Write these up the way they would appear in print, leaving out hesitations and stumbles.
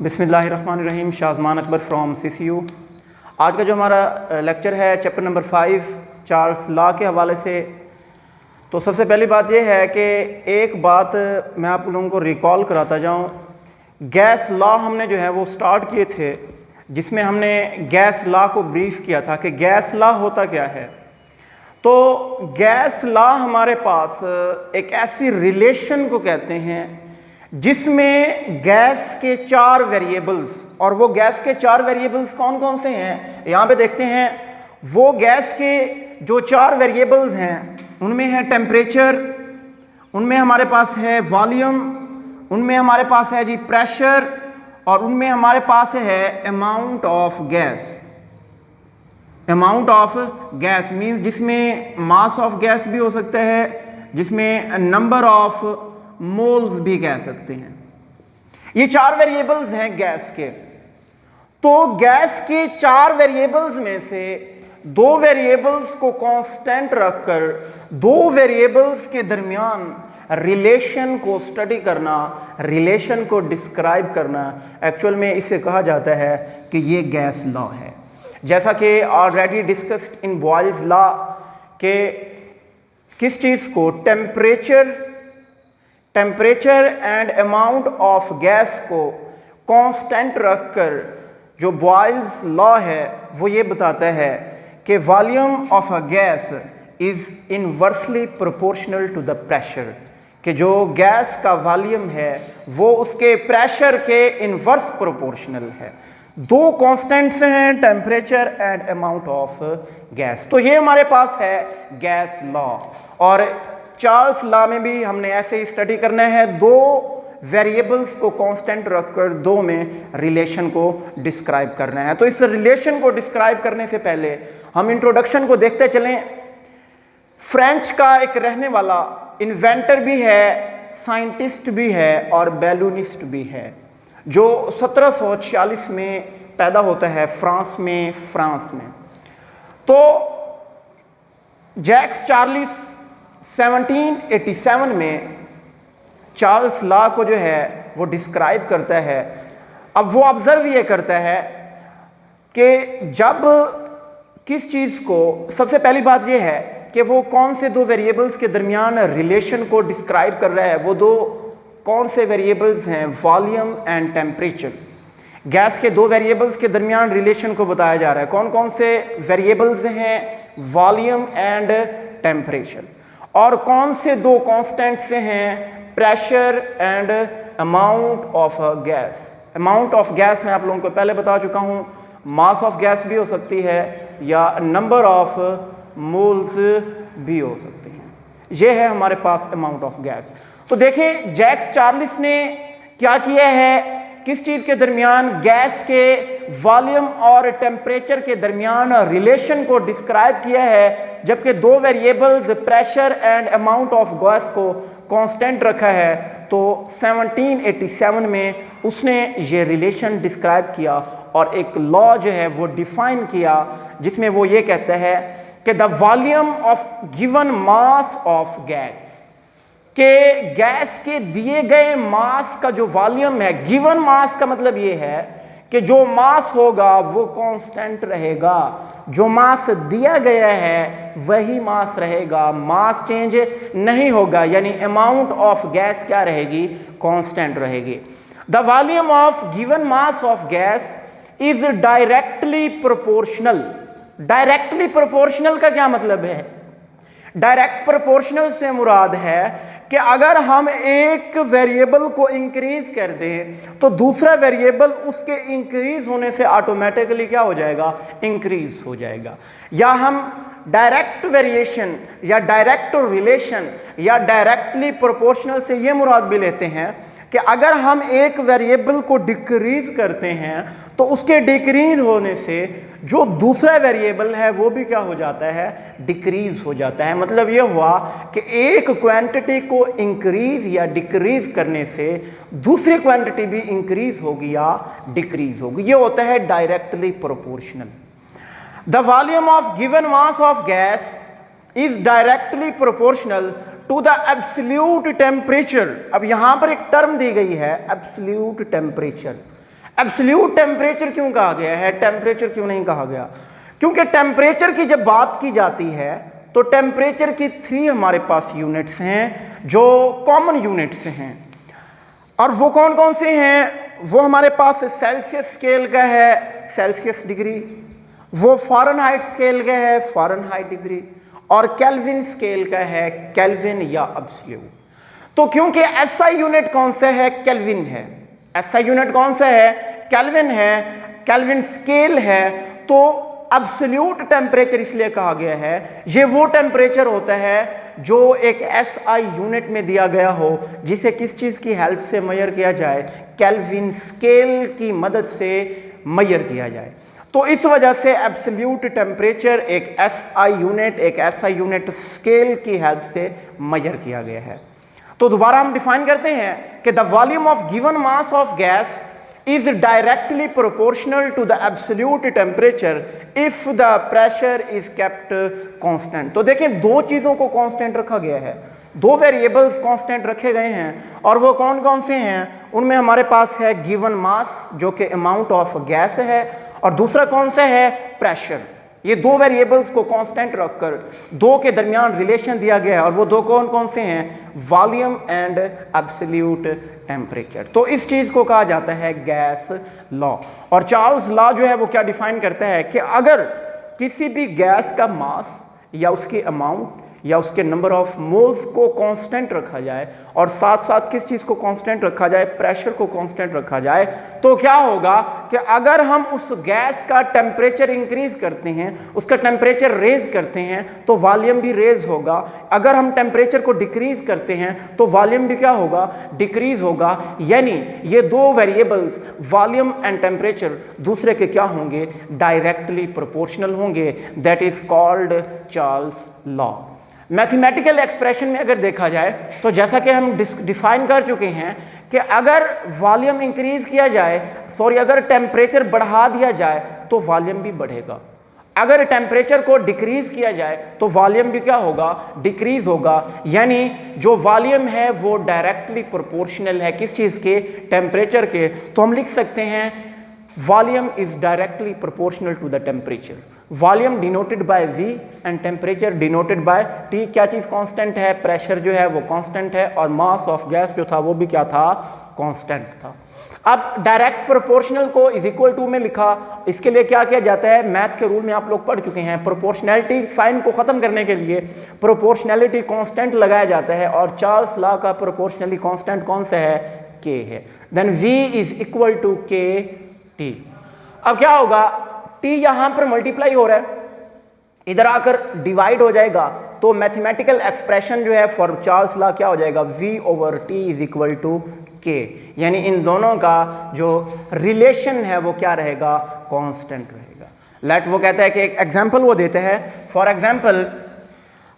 बिस्मिल्लाहिर्रहमानिर्रहीम। शाज़मान Akbar from CCU। आज का जो हमारा लेक्चर है चैप्टर नंबर 5 चार्ल्स लॉ के हवाले से। तो सबसे पहली बात यह है कि एक बात मैं आप लोगों को रिकॉल कराता जाऊं। गैस लॉ हमने जो है वो स्टार्ट किए थे, जिसमें हमने गैस लॉ को ब्रीफ किया था कि गैस लॉ होता क्या है। तो गैस लॉ हमारे पास एक ऐसी रिलेशन को कहते हैं जिसमें गैस के 4 वेरिएबल्स, और वो गैस के 4 वेरिएबल्स कौन कौन से हैं यहाँ पे देखते हैं। वो गैस के जो 4 वेरिएबल्स हैं उनमें है टेम्परेचर, उनमें हमारे पास है वॉल्यूम, उनमें हमारे पास है जी प्रेशर, और उनमें हमारे पास है amount of gas. Amount of gas means जिसमें मास ऑफ गैस भी हो सकता है, जिसमें नंबर ऑफ मोल्स भी कह सकते हैं। ये 4 वेरिएबल्स हैं गैस के। तो गैस के 4 वेरिएबल्स में से 2 वेरिएबल्स को कांस्टेंट रखकर 2 वेरिएबल्स के दरमियान रिलेशन को स्टडी करना, रिलेशन को डिस्क्राइब करना, एक्चुअल में इसे कहा जाता है कि ये गैस लॉ है। जैसा कि already discussed in Boyle's law के किस चीज़ को temperature and amount of gas को कांस्टेंट रखकर जो बॉयल्स लॉ है वो ये बताता है कि volume of a gas is inversely proportional to the pressure, कि जो गैस का वॉल्यूम है वो उसके प्रेशर के इनवर्स प्रोपोर्शनल है। 2 कांस्टेंट्स हैं, temperature and amount of gas. तो ये हमारे पास है गैस लॉ। और चार्ल्स लॉ में भी हमने ऐसे ही स्टडी करना है, 2 वेरिएबल्स को कांस्टेंट रखकर 2 में रिलेशन को डिस्क्राइब करना है। तो इस रिलेशन को डिस्क्राइब करने से पहले हम इंट्रोडक्शन को देखते चलें। फ्रेंच का एक रहने वाला इन्वेंटर भी है, साइंटिस्ट भी है और बैलूनिस्ट भी है, जो 1746 में पैदा होता है फ्रांस में। तो जैक्स चार्लिस 1787 में चार्ल्स लॉ को जो है वो डिस्क्राइब करता है। अब वो ऑब्जर्व ये करता है कि जब किस चीज़ को, सबसे पहली बात ये है कि वो कौन से 2 वेरिएबल्स के दरमियान रिलेशन को डिस्क्राइब कर रहा है। वो 2 कौन से वेरिएबल्स हैं? Volume and temperature. गैस के 2 वेरिएबल्स के दरमियान रिलेशन को बताया जा रहा है। कौन कौन से वेरिएबल्स हैं? Volume and temperature. और कौन से 2 कांस्टेंट से हैं? Pressure and amount of gas. Amount of gas मैं आप लोगों को पहले बता चुका हूं, मास ऑफ गैस भी हो सकती है या नंबर ऑफ मोल्स भी हो सकते हैं। ये है हमारे पास अमाउंट ऑफ गैस। तो देखें जैक्स चार्लिस ने क्या किया है, किस चीज़ के दरमियान? गैस के वॉल्यूम और टेम्परेचर के दरमियान रिलेशन को डिस्क्राइब किया है, जबकि 2 variables pressure and amount of gas को कांस्टेंट रखा है। तो 1787 में उसने ये रिलेशन डिस्क्राइब किया और एक लॉ जो है वो डिफाइन किया, जिसमें वो ये कहता है कि the volume of given mass of gas, कि गैस के दिए गए मास का जो वॉल्यूम है, गिवन मास का मतलब ये है कि जो मास होगा वो कांस्टेंट रहेगा। जो मास दिया गया है वही मास रहेगा, मास चेंज नहीं होगा, यानी अमाउंट ऑफ गैस क्या रहेगी? कांस्टेंट रहेगी। The volume of given mass of gas is directly proportional. Directly proportional का क्या मतलब है? डायरेक्ट प्रोपोर्शनल से मुराद है कि अगर हम एक वेरिएबल को इंक्रीज कर दें तो दूसरा वेरिएबल उसके इंक्रीज होने से ऑटोमेटिकली क्या हो जाएगा? इंक्रीज हो जाएगा। या हम डायरेक्ट वेरिएशन या डायरेक्ट रिलेशन या डायरेक्टली प्रोपोर्शनल से ये मुराद भी लेते हैं कि अगर हम एक वेरिएबल को डिक्रीज करते हैं तो उसके डिक्रीज होने से जो दूसरा वेरिएबल है वो भी क्या हो जाता है? डिक्रीज हो जाता है। मतलब ये हुआ कि एक क्वांटिटी को इंक्रीज या डिक्रीज करने से दूसरी क्वांटिटी भी इंक्रीज होगी या डिक्रीज होगी। ये होता है directly proportional. The volume of given mass of gas is directly proportional to the absolute temperature. अब यहां पर एक टर्म दी गई है एब्सोल्यूट टेम्परेचर। एब्सोल्यूट टेम्परेचर क्यों कहा गया है, टेम्परेचर क्यों नहीं कहा गया? क्योंकि टेम्परेचर की जब बात की जाती है तो टेम्परेचर की 3 हमारे पास यूनिट्स हैं जो कॉमन यूनिट्स हैं, और वो कौन कौन से हैं? वो हमारे पास सेल्सियस स्केल का है सेल्सियस डिग्री, वो फ़ारेनहाइट स्केल का है फ़ारेनहाइट डिग्री, और केल्विन स्केल का है केल्विन या एब्सोल्यूट। तो क्योंकि एसआई यूनिट कौन सा है? केल्विन है। एसआई यूनिट कौन सा है? केल्विन है, केल्विन स्केल है। तो एब्सोल्यूट टेम्परेचर इसलिए कहा गया है, ये वो टेम्परेचर होता है जो एक एसआई यूनिट में दिया गया हो, जिसे किस चीज की हेल्प से मेजर किया जाए? केल्विन स्केल की मदद से मेजर किया जाए। तो इस वजह से एब्सोल्यूट टेम्परेचर एक एसआई यूनिट, एक एसआई यूनिट स्केल की हेल्प से मेजर किया गया है। तो दोबारा हम डिफाइन करते हैं कि the volume of given mass of gas is directly proportional to the absolute temperature if the pressure is kept constant। तो देखें, दो चीज़ों को कांस्टेंट रखा गया है, दो वेरिएबल्स कांस्टेंट रखे गए हैं, और वो कौन कौन से हैं? उनमें हमारे पास है गिवन मास जो कि अमाउंट ऑफ गैस है, और दूसरा कौन सा है? प्रेशर। ये दो वेरिएबल्स को कांस्टेंट रखकर दो के दरमियान रिलेशन दिया गया है, और वो दो कौन कौन से हैं? Volume and absolute temperature. तो इस चीज को कहा जाता है गैस लॉ। और चार्ल्स लॉ जो है वो क्या डिफाइन करता है कि अगर किसी भी गैस का मास या उसकी अमाउंट या उसके नंबर ऑफ मोल्स को कांस्टेंट रखा जाए, और साथ साथ किस चीज़ को कांस्टेंट रखा जाए? प्रेशर को कांस्टेंट रखा जाए, तो क्या होगा कि अगर हम उस गैस का टेम्परेचर इंक्रीज करते हैं, उसका टेम्परेचर रेज करते हैं, तो वॉल्यूम भी रेज होगा। अगर हम टेम्परेचर को डिक्रीज करते हैं तो वॉल्यूम भी क्या होगा? डिक्रीज होगा। यानी ये दो वेरिएबल्स वॉल्यूम एंड टेम्परेचर दूसरे के क्या होंगे? डायरेक्टली प्रोपोर्शनल होंगे। That is called Charles law. Mathematical expression में अगर देखा जाए तो जैसा कि हम डिफाइन कर चुके हैं कि अगर वॉल्यूम इंक्रीज किया जाए, अगर टेम्परेचर बढ़ा दिया जाए तो वॉल्यूम भी बढ़ेगा। अगर टेम्परेचर को डिक्रीज किया जाए तो वॉल्यूम भी क्या होगा? डिक्रीज होगा। यानी जो वॉल्यूम है वो डायरेक्टली प्रोपोर्शनल है किस चीज़ के? टेम्परेचर के। तो हम लिख सकते हैं volume is directly proportional to the temperature. Volume denoted by V and temperature denoted by T। क्या चीज़ कांस्टेंट है? प्रेशर जो है वो कांस्टेंट है, और मास ऑफ गैस जो था वो भी क्या था? कांस्टेंट था। अब डायरेक्ट प्रोपोर्शनल को इज इक्वल टू में लिखा, इसके लिए क्या किया जाता है? मैथ के रूल में आप लोग पढ़ चुके हैं, प्रोपोर्शनैलिटी साइन को खत्म करने के लिए प्रोपोर्शनैलिटी कांस्टेंट लगाया जाता है, और चार्ल्स लॉ का प्रोपोर्शनली कांस्टेंट कौन सा है? K है। Then V is equal to KT। अब क्या होगा? T यहां पर मल्टीप्लाई हो रहा है, इधर आकर डिवाइड हो जाएगा, तो मैथमेटिकल एक्सप्रेशन जो है फॉर चार्ल्स लॉ क्या हो जाएगा? V/T is equal to K। यानी इन दोनों का जो रिलेशन है वो क्या रहेगा? कांस्टेंट रहेगा। वो कहता है कि एक एग्जांपल वो देते हैं। फॉर एग्जांपल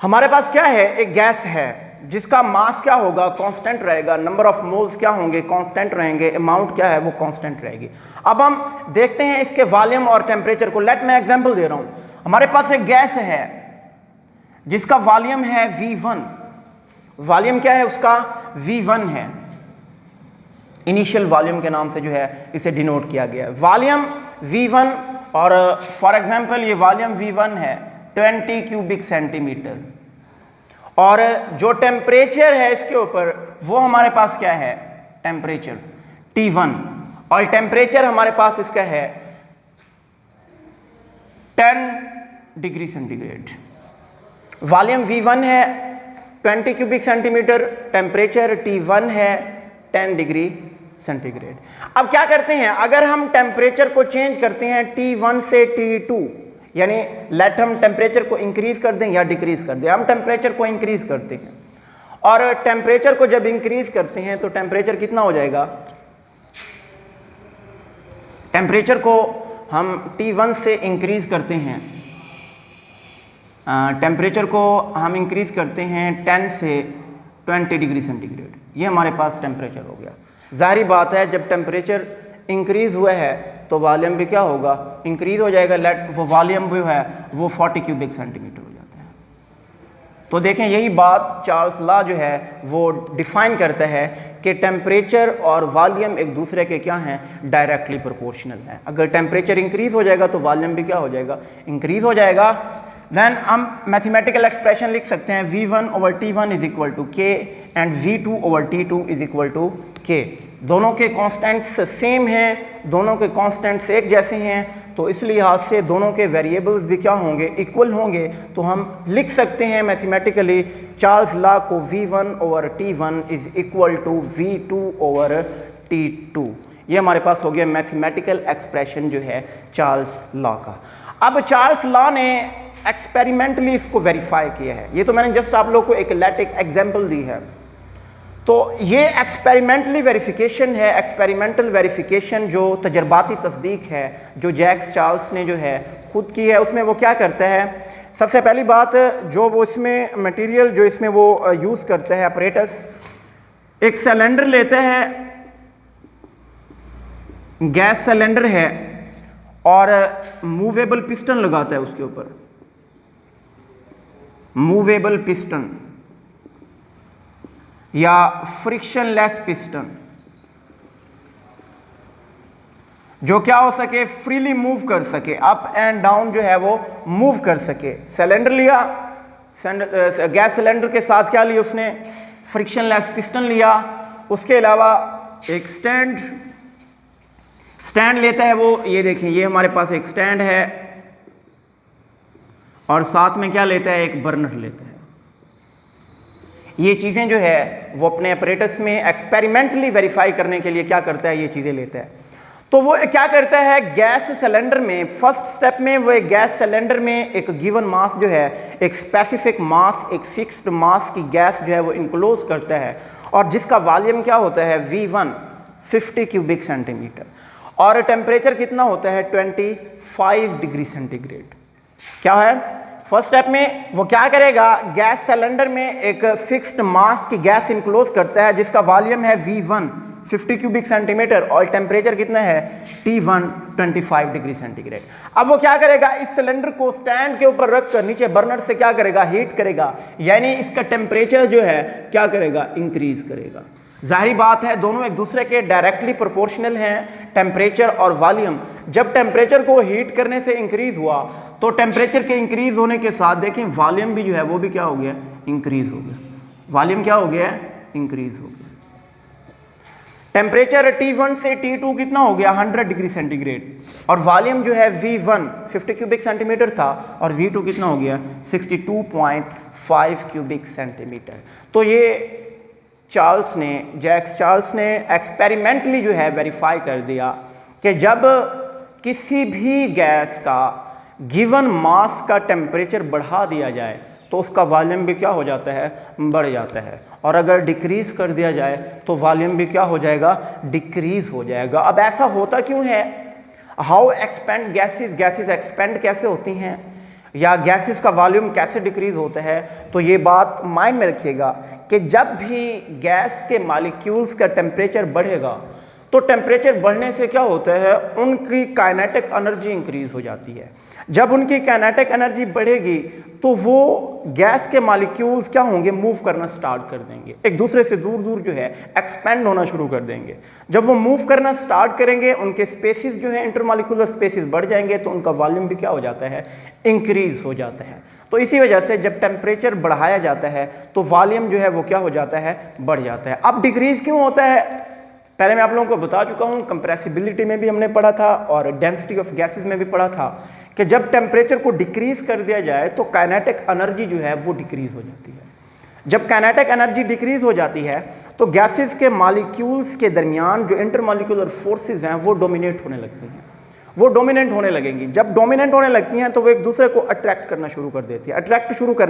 हमारे पास क्या है? एक गैस है जिसका मास क्या होगा? कांस्टेंट रहेगा। नंबर ऑफ मोल्स क्या होंगे? कांस्टेंट रहेंगे। अमाउंट क्या है? वो कांस्टेंट रहेगी। अब हम देखते हैं इसके वॉल्यूम और टेम्परेचर को। मैं एग्जांपल दे रहा हूं। हमारे पास एक गैस है जिसका वॉल्यूम है V1। वॉल्यूम क्या है उसका? V1 है। इनिशियल वॉल्यूम के नाम से जो है इसे डिनोट किया गया है। वॉल्यूम V1, और फॉर एग्जांपल ये वॉल्यूम V1 है 20 क्यूबिक सेंटीमीटर, और जो टेम्परेचर है इसके ऊपर वो हमारे पास क्या है? टेम्परेचर T1, और टेम्परेचर हमारे पास इसका है 10 डिग्री सेंटीग्रेड। वॉल्यूम V1 है 20 क्यूबिक सेंटीमीटर, टेम्परेचर T1 है 10 डिग्री सेंटीग्रेड। अब क्या करते हैं? अगर हम टेम्परेचर को चेंज करते हैं T1 से T2, यानी हम टेम्परेचर को इंक्रीज कर दें या डिक्रीज कर दें। हम टेम्परेचर को इंक्रीज करते हैं, और टेम्परेचर को जब इंक्रीज करते हैं तो टेम्परेचर कितना हो जाएगा? टेम्परेचर को हम T1 से इंक्रीज करते हैं, टेम्परेचर को हम इंक्रीज करते हैं 10 से 20 डिग्री सेंटीग्रेड। ये हमारे पास टेम्परेचर हो गया। जाहिर बात है जब टेम्परेचर इंक्रीज हुआ है तो वॉल्यूम भी क्या होगा? इंक्रीज हो जाएगा। वो वॉल्यूम भी है वो 40 क्यूबिक सेंटीमीटर हो जाता है। तो देखें यही बात चार्ल्स लॉ जो है वो डिफाइन करता है कि टेम्परेचर और वॉल्यूम एक दूसरे के क्या हैं, डायरेक्टली प्रोपोर्शनल हैं। अगर टेम्परेचर इंक्रीज हो जाएगा तो वॉल्यूम भी क्या हो जाएगा, इंक्रीज हो जाएगा। देन हम मैथमेटिकल एक्सप्रेशन लिख सकते हैं V1/T1 is equal to K and V2/T2 is equal to K। दोनों के कांस्टेंट्स सेम हैं, दोनों के कांस्टेंट्स एक जैसे हैं, तो इस लिहाज से दोनों के वेरिएबल्स भी क्या होंगे, इक्वल होंगे। तो हम लिख सकते हैं मैथमेटिकली चार्ल्स लॉ को V1/T1 is equal to V2/T2। ये हमारे पास हो गया मैथमेटिकल एक्सप्रेशन जो है चार्ल्स लॉ का। अब चार्ल्स लॉ ने एक्सपेरिमेंटली इसको वेरीफाई किया है। ये तो मैंने जस्ट आप लोग को एक लैटिक एग्जाम्पल दी है। तो ये एक्सपेरिमेंटली वेरिफिकेशन है, एक्सपेरिमेंटल वेरिफिकेशन जो तजर्बाती तस्दीक है जो जैक्स चार्ल्स ने जो है खुद की है। उसमें वो क्या करता है, सबसे पहली बात जो वो इसमें मटेरियल जो इसमें वो यूज़ करता है अपरेटस, एक सिलेंडर लेते हैं, गैस सिलेंडर है, और मूवेबल पिस्टन लगाता है उसके ऊपर, मूवेबल पिस्टन या फ्रिक्शनलेस पिस्टन जो क्या हो सके, फ्रीली मूव कर सके, अप एंड डाउन जो है वो मूव कर सके। सिलेंडर लिया, गैस सिलेंडर के साथ क्या लिया उसने, फ्रिक्शनलेस पिस्टन लिया। उसके अलावा एक स्टैंड लेता है वो, ये देखें ये हमारे पास एक स्टैंड है, और साथ में क्या लेता है, एक बर्नर लेता है। ये चीज़ें जो है वो अपने अपरेटस में एक्सपेरिमेंटली वेरीफाई करने के लिए क्या करता है, ये चीज़ें लेता है। तो वो क्या करता है, गैस सिलेंडर में फर्स्ट स्टेप में वो एक गैस सिलेंडर में एक गिवन मास जो है, एक स्पेसिफिक मास, एक फिक्स्ड मास की गैस जो है वो इनक्लोज करता है, और जिसका वॉल्यूम क्या होता है V1 50 क्यूबिक सेंटीमीटर, और टेम्परेचर कितना होता है 25 डिग्री सेंटीग्रेड। क्या है, फर्स्ट स्टेप में वो क्या करेगा, गैस सिलेंडर में एक फिक्स्ड मास की गैस इनक्लोज करता है जिसका वॉल्यूम है V1 50 क्यूबिक सेंटीमीटर, और टेम्परेचर कितना है T1 25 डिग्री सेंटीग्रेड। अब वो क्या करेगा, इस सिलेंडर को स्टैंड के ऊपर रखकर नीचे बर्नर से क्या करेगा, हीट करेगा, यानी इसका टेम्परेचर जो है क्या करेगा, इंक्रीज करेगा। जाहिर बात है दोनों एक दूसरे के डायरेक्टली प्रोपोर्शनल हैं, टेम्परेचर और वॉल्यूम। जब टेम्परेचर को हीट करने से इंक्रीज हुआ तो टेम्परेचर के इंक्रीज होने के साथ देखें वॉल्यूम भी जो है वो भी क्या हो गया, इंक्रीज हो गया। वॉल्यूम क्या हो गया, इंक्रीज हो गया। टेम्परेचर T1 से T2 कितना हो गया, 100 डिग्री सेंटीग्रेड, और वॉल्यूम जो है V1 50 क्यूबिक सेंटीमीटर था, और V2 कितना हो गया 62.5 क्यूबिक सेंटीमीटर। तो ये जैक्स चार्ल्स ने एक्सपेरिमेंटली जो है वेरीफाई कर दिया कि जब किसी भी गैस का गिवन मास का टेम्परेचर बढ़ा दिया जाए तो उसका वॉल्यूम भी क्या हो जाता है, बढ़ जाता है, और अगर डिक्रीज कर दिया जाए तो वॉल्यूम भी क्या हो जाएगा, डिक्रीज हो जाएगा। अब ऐसा होता क्यों है, हाउ एक्सपेंड गैसेस एक्सपेंड कैसे होती हैं, या गैसेस का वॉल्यूम कैसे डिक्रीज होता है। तो ये बात माइंड में रखिएगा कि जब भी गैस के मॉलिक्यूल्स का टेम्परेचर बढ़ेगा तो टेम्परेचर बढ़ने से क्या होता है, उनकी काइनेटिक एनर्जी इंक्रीज हो जाती है। जब उनकी काइनेटिक एनर्जी बढ़ेगी तो वो गैस के मॉलिक्यूल्स क्या होंगे, मूव करना स्टार्ट कर देंगे, एक दूसरे से दूर दूर जो है एक्सपेंड होना शुरू कर देंगे। जब वो मूव करना स्टार्ट करेंगे उनके स्पेसिस जो है इंटरमॉलिक्यूलर स्पेसिस बढ़ जाएंगे, तो उनका वॉल्यूम भी क्या हो जाता है, इंक्रीज हो जाता है। तो इसी वजह से जब टेम्परेचर बढ़ाया जाता है तो वॉल्यूम जो है वो क्या हो जाता है, बढ़ जाता है। अब डिक्रीज क्यों होता है, पहले मैं आप लोगों को बता चुका हूँ, कंप्रेसिबिलिटी में भी हमने पढ़ा था और डेंसिटी ऑफ गैसेस में भी पढ़ा था कि जब टेम्परेचर को डिक्रीज कर दिया जाए तो काइनेटिक एनर्जी जो है वो डिक्रीज हो जाती है। जब काइनेटिक एनर्जी डिक्रीज हो जाती है तो गैसेस के मॉलिक्यूल्स के दरमियान जो इंटरमॉलिक्यूलर फोर्सेस हैं वो डोमिनेट होने लगती हैं, वो डोमिनेंट होने लगेंगी। जब डोमिनेंट होने लगती हैं तो वो एक दूसरे को अट्रैक्ट करना शुरू कर देती है, अट्रैक्ट शुरू कर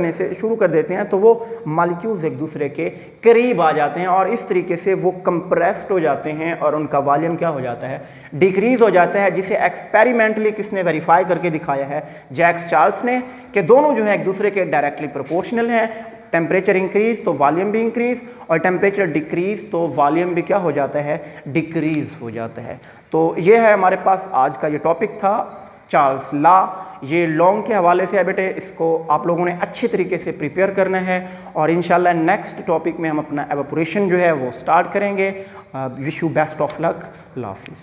देते हैं, तो वो मॉलिक्यूल्स एक दूसरे के करीब आ जाते हैं और इस तरीके से वो कंप्रेस्ड हो जाते हैं और उनका वॉल्यूम क्या हो जाता है, डिक्रीज हो जाता है, जिसे एक्सपेरिमेंटली किसने वेरीफाई करके दिखाया है, जैक्स चार्ल्स ने, कि दोनों जो है एक दूसरे के डायरेक्टली प्रोपोर्शनल हैं। टेम्परेचर इंक्रीज तो वॉल्यूम भी इंक्रीज, और टेम्परेचर डिक्रीज तो वॉल्यूम भी क्या हो जाता है, डिक्रीज हो जाता है। तो ये है हमारे पास आज का ये टॉपिक था। चार्ल्स ला। ये लॉन्ग के हवाले से है बेटे, इसको आप लोगों ने अच्छे तरीके से प्रिपेयर करना है और इंशाल्लाह नेक्स्ट टॉपिक में हम अपना एवापोरेशन जो है वो स्टार्ट करेंगे। Wish you best of luck. अल्लाह हाफिज़।